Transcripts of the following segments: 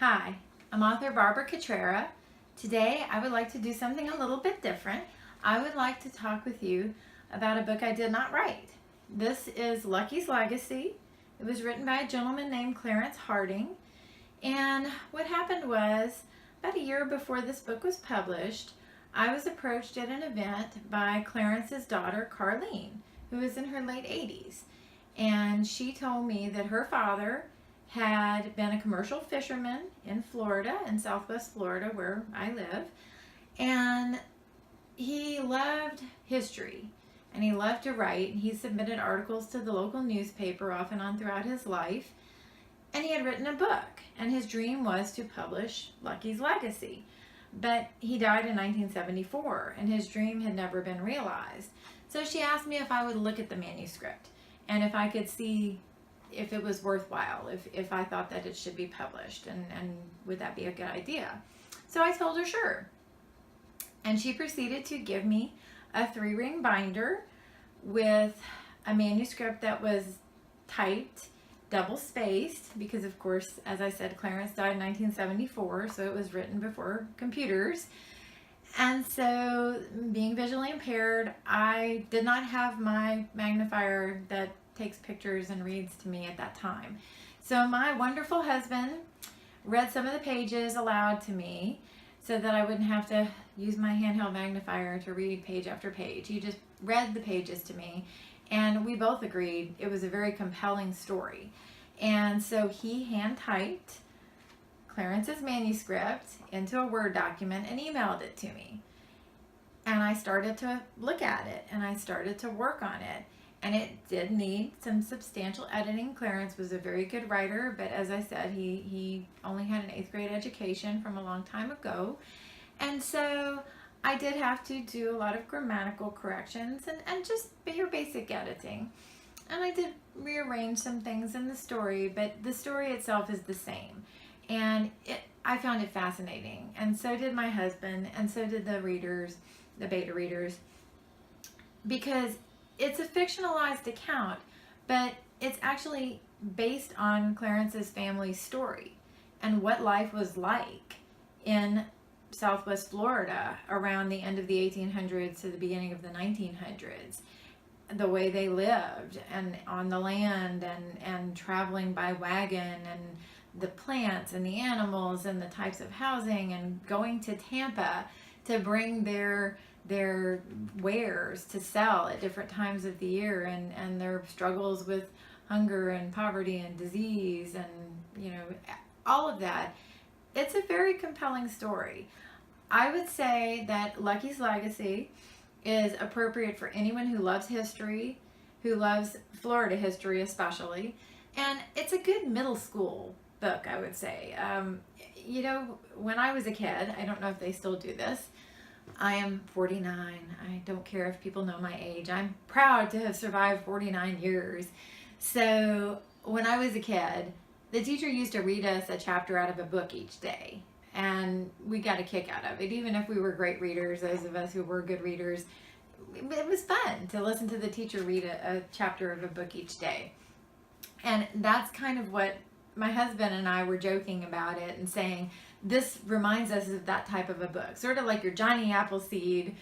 Hi, I'm author Barbara Cutrera. Today I would like to do something a little bit different. I would like to talk with you about a book I did not write. This is Lucky's Legacy. It was written by a gentleman named Clarence Harding. And what happened was, about a year before this book was published, I was approached at an event by Clarence's daughter, Carlene, who is in her late 80s. And she told me that her father had been a commercial fisherman in Florida, in Southwest Florida, where I live. And he loved history and he loved to write. He submitted articles to the local newspaper off and on throughout his life. And he had written a book, and his dream was to publish Lucky's Legacy. But he died in 1974, and his dream had never been realized. So she asked me if I would look at the manuscript and if I could see if it was worthwhile, if I thought that it should be published, and would that be a good idea. So I told her sure. And she proceeded to give me a 3-ring binder with a manuscript that was typed, double-spaced, because of course, as I said, Clarence died in 1974, so it was written before computers. And so, being visually impaired, I did not have my magnifier that takes pictures and reads to me at that time. So my wonderful husband read some of the pages aloud to me so that I wouldn't have to use my handheld magnifier to read page after page. He just read the pages to me, and we both agreed it was a very compelling story. And so he hand typed Clarence's manuscript into a Word document and emailed it to me. And I started to look at it and I started to work on it. And it did need some substantial editing. Clarence was a very good writer, but as I said, he only had an 8th grade education from a long time ago. And so I did have to do a lot of grammatical corrections and just your basic editing. And I did rearrange some things in the story, but the story itself is the same. And I found it fascinating, and so did my husband, and so did the readers, the beta readers, because it's a fictionalized account, but it's actually based on Clarence's family story and what life was like in Southwest Florida around the end of the 1800s to the beginning of the 1900s. The way they lived and on the land and traveling by wagon, and the plants and the animals and the types of housing, and going to Tampa to bring their wares to sell at different times of the year, and their struggles with hunger and poverty and disease, and all of that. It's a very compelling story. I would say that Lucky's Legacy is appropriate for anyone who loves history, who loves Florida history especially, and it's a good middle school book, I would say. When I was a kid, I don't know if they still do this, I am 49. I don't care if people know my age. I'm proud to have survived 49 years. So when I was a kid, the teacher used to read us a chapter out of a book each day, and we got a kick out of it. Even if we were great readers, those of us who were good readers, it was fun to listen to the teacher read a chapter of a book each day. And that's kind of what my husband and I were joking about it and saying, this reminds us of that type of a book, sort of like your Johnny Appleseed,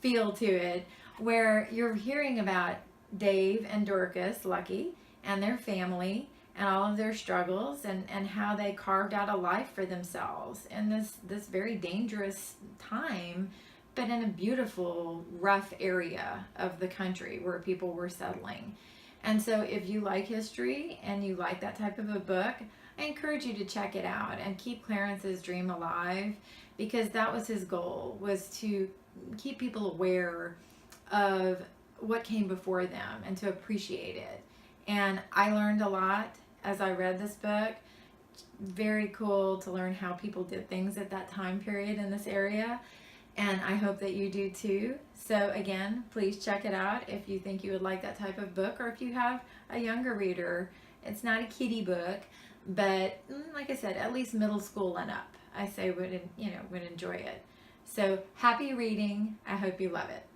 feel to it, where you're hearing about Dave and Dorcas, Lucky, and their family, and all of their struggles, and how they carved out a life for themselves in this very dangerous time, but in a beautiful, rough area of the country where people were settling. And so if you like history and you like that type of a book, I encourage you to check it out and keep Clarence's dream alive, because that was his goal, was to keep people aware of what came before them and to appreciate it. And I learned a lot as I read this book. Very cool to learn how people did things at that time period in this area. And I hope that you do too. So again, please check it out if you think you would like that type of book, or if you have a younger reader. It's not a kiddie book, but like I said, at least middle school and up, I say would enjoy it. So happy reading. I hope you love it.